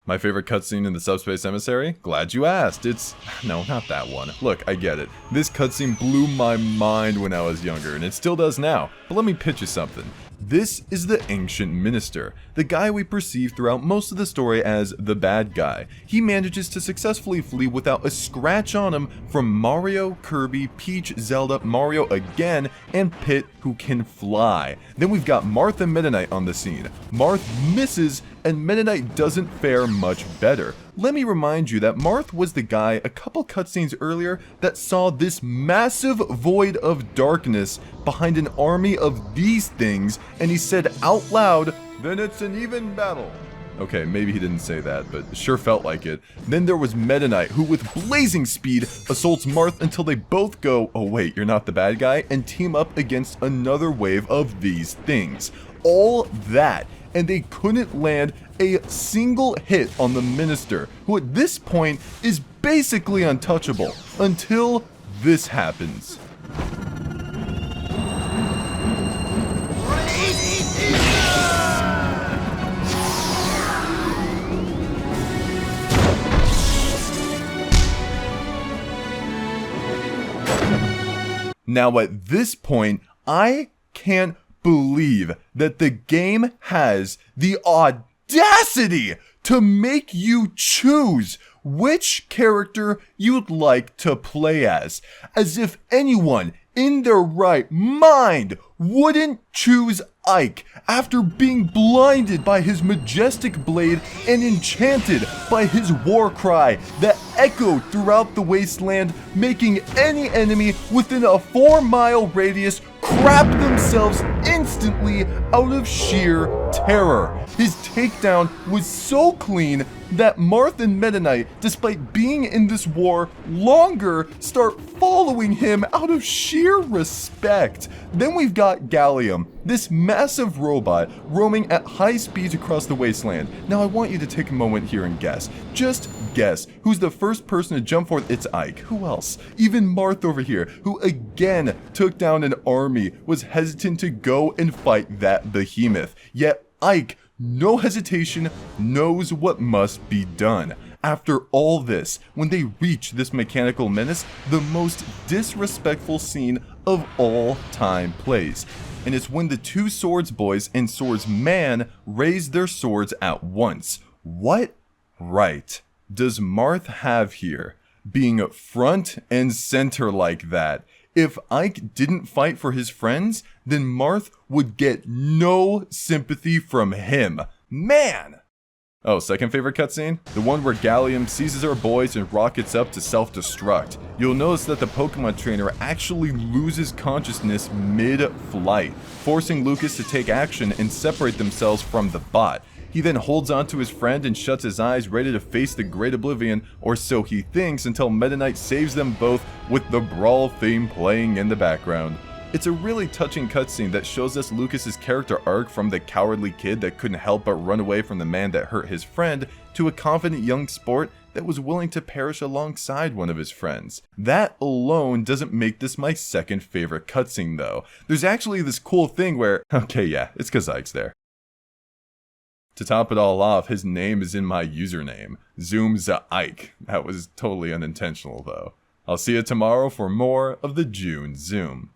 My favorite cutscene in the Subspace Emissary? Glad you asked. No, not that one. Look, I get it. This cutscene blew my mind when I was younger, and it still does now. But let me pitch you something. This is the Ancient Minister, the guy we perceive throughout most of the story as the bad guy. He manages to successfully flee without a scratch on him from Mario, Kirby, Peach, Zelda, Mario again, and Pit, who can fly. Then we've got Marth and Meta Knight on the scene. Marth misses, and Meta Knight doesn't fare much better. Let me remind you that Marth was the guy a couple cutscenes earlier that saw this massive void of darkness behind an army of these things, and he said out loud, "Then it's an even battle." Okay, maybe he didn't say that, but sure felt like it. Then there was Meta Knight, who with blazing speed assaults Marth until they both go, "Oh wait, you're not the bad guy," and team up against another wave of these things. All that, and they couldn't land a single hit on the Minister, who at this point is basically untouchable, until this happens. Now at this point, I can't believe that the game has the audacity to make you choose which character you'd like to play as if anyone in their right mind wouldn't choose Ike after being blinded by his majestic blade and enchanted by his war cry that echoed throughout the wasteland, making any enemy within a 4-mile radius crap themselves instantly out of sheer terror. His takedown was so clean that Marth and Meta Knight, despite being in this war longer, start following him out of sheer respect. Then we've got Gallium, this massive robot roaming at high speeds across the wasteland. Now I want you to take a moment here and guess. Just guess who's the first person to jump forth. It's Ike. Who else? Even Marth over here, who again took down an army, was hesitant to go and fight that behemoth. Yet Ike, no hesitation, knows what must be done. After all this, when they reach this mechanical menace, the most disrespectful scene of all time plays. And it's when the two Swords Boys and Swords Man raise their swords at once. What right does Marth have here, being front and center like that? If Ike didn't fight for his friends, then Marth would get no sympathy from him. Man! Oh, second favorite cutscene? The one where Gallium seizes our boys and rockets up to self-destruct. You'll notice that the Pokemon trainer actually loses consciousness mid-flight, forcing Lucas to take action and separate themselves from the bot. He then holds on to his friend and shuts his eyes, ready to face the Great Oblivion, or so he thinks, until Meta Knight saves them both with the Brawl theme playing in the background. It's a really touching cutscene that shows us Lucas's character arc from the cowardly kid that couldn't help but run away from the man that hurt his friend, to a confident young sport that was willing to perish alongside one of his friends. That alone doesn't make this my second favorite cutscene though. There's actually this cool thing where, okay yeah, it's cause Ike's there. To top it all off, his name is in my username, ZoomZaIke. That was totally unintentional though. I'll see you tomorrow for more of the June Zoom.